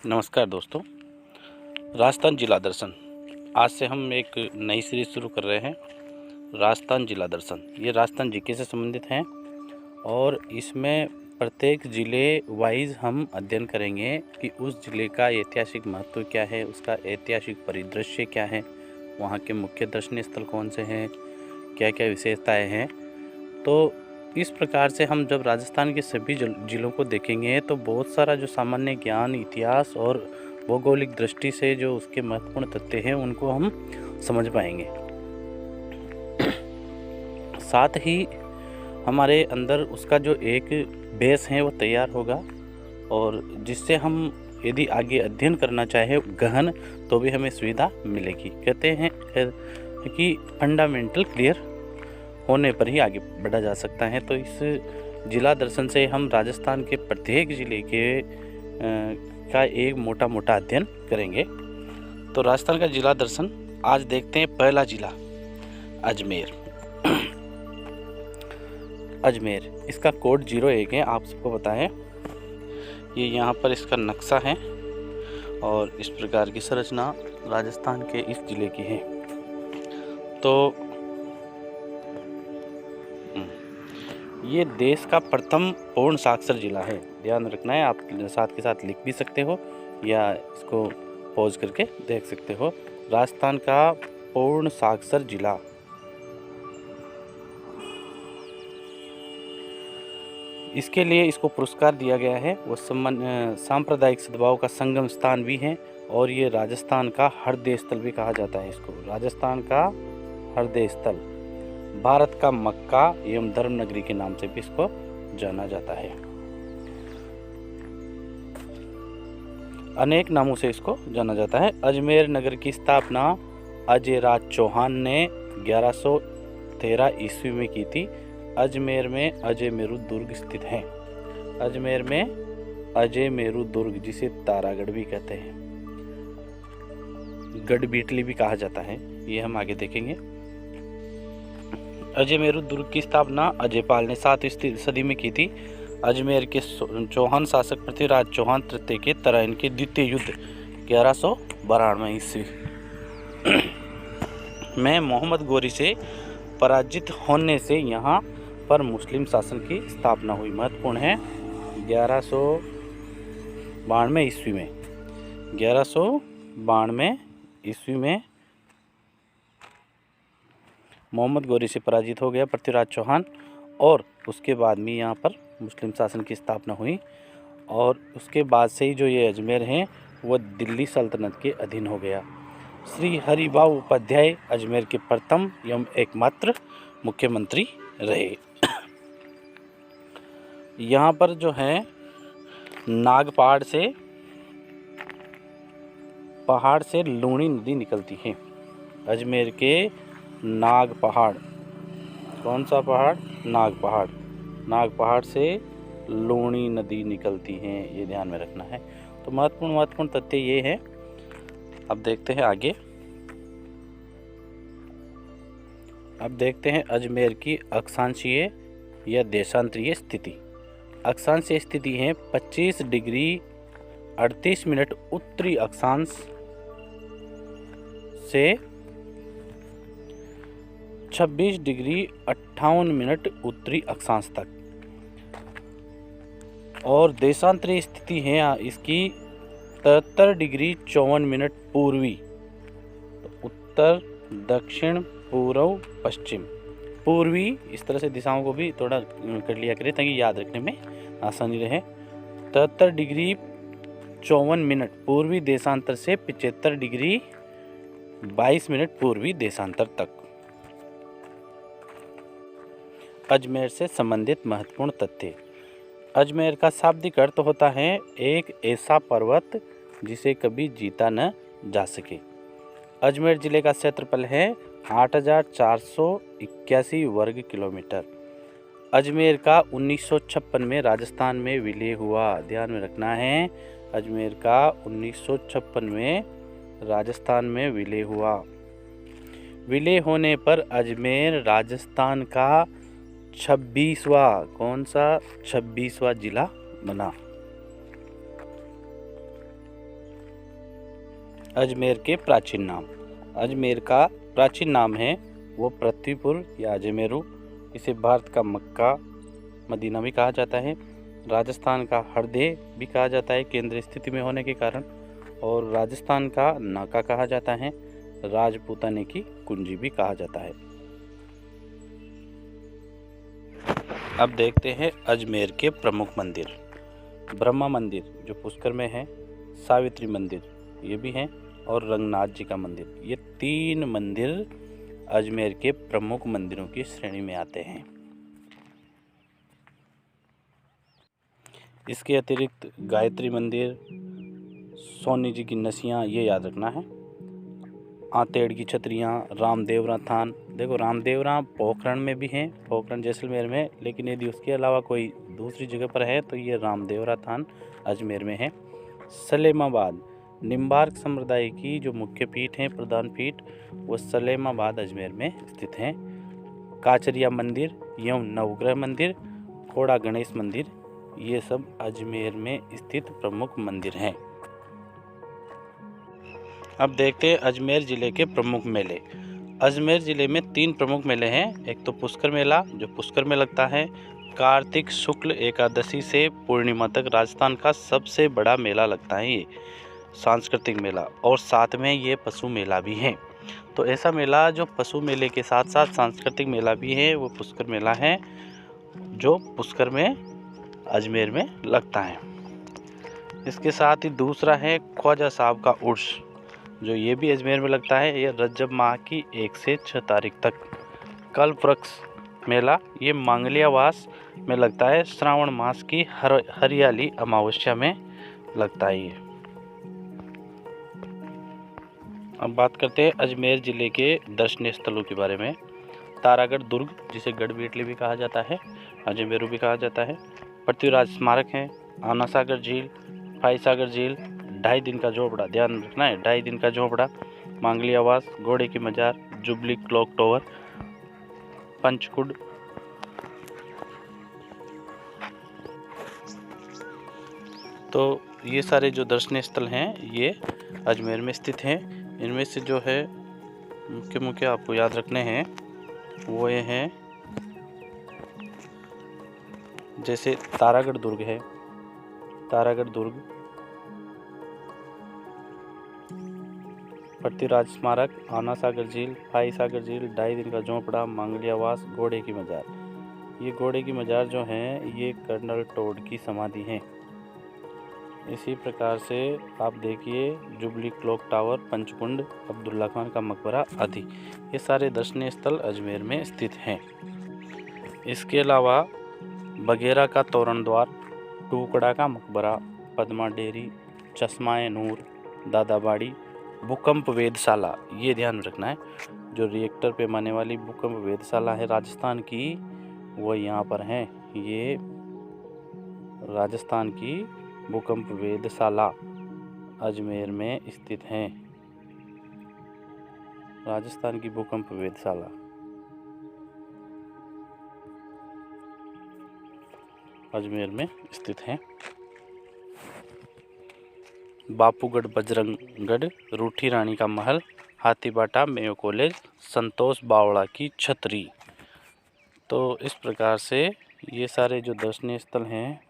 नमस्कार दोस्तों, राजस्थान जिला दर्शन। आज से हम एक नई सीरीज शुरू कर रहे हैं, राजस्थान जिला दर्शन। ये राजस्थान जीके से संबंधित हैं और इसमें प्रत्येक ज़िले वाइज हम अध्ययन करेंगे कि उस ज़िले का ऐतिहासिक महत्व क्या है, उसका ऐतिहासिक परिदृश्य क्या है, वहाँ के मुख्य दर्शनीय स्थल कौन से हैं, क्या क्या विशेषताएँ हैं। तो इस प्रकार से हम जब राजस्थान के सभी ज़िलों को देखेंगे तो बहुत सारा जो सामान्य ज्ञान, इतिहास और भौगोलिक दृष्टि से जो उसके महत्वपूर्ण तथ्य हैं उनको हम समझ पाएंगे। साथ ही हमारे अंदर उसका जो एक बेस है वो तैयार होगा और जिससे हम यदि आगे अध्ययन करना चाहे गहन तो भी हमें सुविधा मिलेगी। कहते हैं कि फंडामेंटल क्लियर होने पर ही आगे बढ़ा जा सकता है। तो इस जिला दर्शन से हम राजस्थान के प्रत्येक ज़िले के का एक मोटा अध्ययन करेंगे। तो राजस्थान का जिला दर्शन आज देखते हैं। पहला जिला अजमेर। अजमेर, इसका कोड 01 है, आप सबको पता है। ये यहाँ पर इसका नक्शा है और इस प्रकार की संरचना राजस्थान के इस जिले की है। तो ये देश का प्रथम पूर्ण साक्षर जिला है। ध्यान रखना है, आप साथ के साथ लिख भी सकते हो या इसको पॉज करके देख सकते हो। राजस्थान का पूर्ण साक्षर जिला। इसके लिए इसको पुरस्कार दिया गया है। वो सांप्रदायिक सद्भाव का संगम स्थान भी है और ये राजस्थान का हृदय स्थल भी कहा जाता है। इसको राजस्थान का हृदय स्थल, भारत का मक्का एवं धर्म नगरी के नाम से भी इसको जाना जाता है। अनेक नामों से इसको जाना जाता है। अजमेर नगर की स्थापना अजयराज चौहान ने 1113 ईस्वी में की थी। अजमेर में अजय मेरु दुर्ग स्थित है। अजमेर में अजय मेरु दुर्ग, जिसे तारागढ़ भी कहते हैं, गढ़बीटली भी कहा जाता है, ये हम आगे देखेंगे। अजय मेरु दुर्ग की स्थापना अजयपाल ने 7वीं सदी में की थी। अजमेर के चौहान शासक पृथ्वीराज चौहान तृतीय के तराइन के द्वितीय युद्ध 1192 ईस्वी में मोहम्मद गोरी से पराजित होने से यहाँ पर मुस्लिम शासन की स्थापना हुई। महत्वपूर्ण है, 1192 ईस्वी में 1192 ईस्वी में मोहम्मद गोरी से पराजित हो गया पृथ्वीराज चौहान और उसके बाद में यहाँ पर मुस्लिम शासन की स्थापना हुई और उसके बाद से ही जो ये अजमेर हैं वो दिल्ली सल्तनत के अधीन हो गया। श्री हरिभाऊ उपाध्याय अजमेर के प्रथम एवं एकमात्र मुख्यमंत्री रहे। यहाँ पर जो है नागपहाड़ से लूणी नदी निकलती है। अजमेर के नाग पहाड़, कौन सा पहाड़? नाग पहाड़ से लूणी नदी निकलती है, ये ध्यान में रखना है। तो महत्वपूर्ण तथ्य ये है। अब देखते हैं आगे। अब देखते हैं अजमेर की अक्षांशीय या देशांतरीय स्थिति। अक्षांशीय स्थिति है 25 डिग्री 38 मिनट उत्तरी अक्षांश से 26 डिग्री 58 मिनट उत्तरी अक्षांश तक। और देशांतरीय स्थिति है इसकी 73 डिग्री 54 मिनट पूर्वी, तो उत्तर, दक्षिण, पूर्व, पश्चिम, पूर्वी, इस तरह से दिशाओं को भी थोड़ा कर लिया करें ताकि याद रखने में आसानी रहे। 73 डिग्री 54 मिनट पूर्वी देशांतर से 75 डिग्री 22 मिनट पूर्वी देशांतर तक। अजमेर से संबंधित महत्वपूर्ण तथ्य। अजमेर का शाब्दिक अर्थ होता है एक ऐसा पर्वत जिसे कभी जीता न जा सके। अजमेर जिले का क्षेत्रफल है 8481 वर्ग किलोमीटर। अजमेर का 1956 में राजस्थान में विलय हुआ। ध्यान में रखना है, अजमेर का 1956 में राजस्थान में विलय हुआ। विलय होने पर अजमेर राजस्थान का 26वां, कौन सा? 26वां जिला बना। अजमेर के प्राचीन नाम। अजमेर का प्राचीन नाम है वो पृथ्वीपुर या अजमेरू। इसे भारत का मक्का मदीना भी कहा जाता है। राजस्थान का हरदे भी कहा जाता है केंद्रीय स्थिति में होने के कारण। और राजस्थान का नाका कहा जाता है। राजपूताने की कुंजी भी कहा जाता है। अब देखते हैं अजमेर के प्रमुख मंदिर। ब्रह्मा मंदिर जो पुष्कर में है, सावित्री मंदिर ये भी है, और रंगनाथ जी का मंदिर। ये 3 मंदिर अजमेर के प्रमुख मंदिरों की श्रेणी में आते हैं। इसके अतिरिक्त गायत्री मंदिर, सोनी जी की नसियाँ ये याद रखना है, आतेड़ की छतरियाँ, रामदेवरा थान। देखो रामदेवरा पोखरण में भी हैं, पोखरण जैसलमेर में, लेकिन यदि उसके अलावा कोई दूसरी जगह पर है तो ये रामदेवरा थान अजमेर में है। सलेमाबाद निम्बार्क संप्रदाय की जो मुख्य पीठ है, प्रधान पीठ, वो सलेमाबाद अजमेर में स्थित हैं। काचरिया मंदिर एवं नवग्रह मंदिर, खोड़ा गणेश मंदिर, ये सब अजमेर में स्थित प्रमुख मंदिर हैं। अब देखते हैं अजमेर ज़िले के प्रमुख मेले। अजमेर ज़िले में 3 प्रमुख मेले हैं। एक तो पुष्कर मेला जो पुष्कर में लगता है, कार्तिक शुक्ल एकादशी से पूर्णिमा तक राजस्थान का सबसे बड़ा मेला लगता है ये सांस्कृतिक मेला, और साथ में ये पशु मेला भी है। तो ऐसा मेला जो पशु मेले के साथ साथ सांस्कृतिक मेला भी है वो पुष्कर मेला है, जो पुष्कर में अजमेर में लगता है। इसके साथ ही दूसरा है ख्वाजा साहब का उर्स, जो ये भी अजमेर में लगता है। ये रजब माह की 1 से 6 तारीख तक। कल्प वृक्ष मेला ये मांगलियावास में लगता है, श्रावण मास की हरियाली अमावस्या में लगता है ये। अब बात करते हैं अजमेर ज़िले के दर्शनीय स्थलों के बारे में। तारागढ़ दुर्ग जिसे गढ़ बेटली भी कहा जाता है, अजमेरू भी कहा जाता है। पृथ्वीराज स्मारक है, आना सागर झील, फाई सागर झील, 2.5 दिन का झोपड़ा, ध्यान रखना है 2.5 दिन का झोपड़ा, मांगलियावास, घोड़े की मजार, जुबली क्लॉक टावर, पंचकुड। तो ये सारे जो दर्शनीय स्थल हैं ये अजमेर में स्थित हैं। इनमें से जो है मुख्य आपको याद रखने हैं वो ये हैं, जैसे तारागढ़ दुर्ग है, तारागढ़ दुर्ग, पृथ्वीराज स्मारक, आना सागर झील, फाई सागर झील, 2.5 दिन का झोंपड़ा, मांगलियावास, घोड़े की मजार। ये घोड़े की मजार जो हैं ये कर्नल टोड की समाधि हैं। इसी प्रकार से आप देखिए jubilee clock tower, Panchkund, Abdullah Khan का मकबरा आदि, ये सारे दर्शनीय स्थल अजमेर में स्थित हैं। इसके अलावा बगेरा का तोरण द्वार, टुकड़ा का मकबरा, पद्मा डेयरी, चश्माए नूर, दादाबाड़ी, भूकंप वेधशाला, ये ध्यान रखना है, जो रिएक्टर पैमाने वाली भूकंप वेधशाला है राजस्थान की, वो यहाँ पर है। ये राजस्थान की भूकंप वेधशाला अजमेर में स्थित है। राजस्थान की भूकंप वेधशाला अजमेर में स्थित है। बापूगढ़, बजरंगगढ़, रूठी रानी का महल, हाथीबाटा, मेयो कॉलेज, संतोष बावड़ा की छतरी। तो इस प्रकार से ये सारे जो दर्शनीय स्थल हैं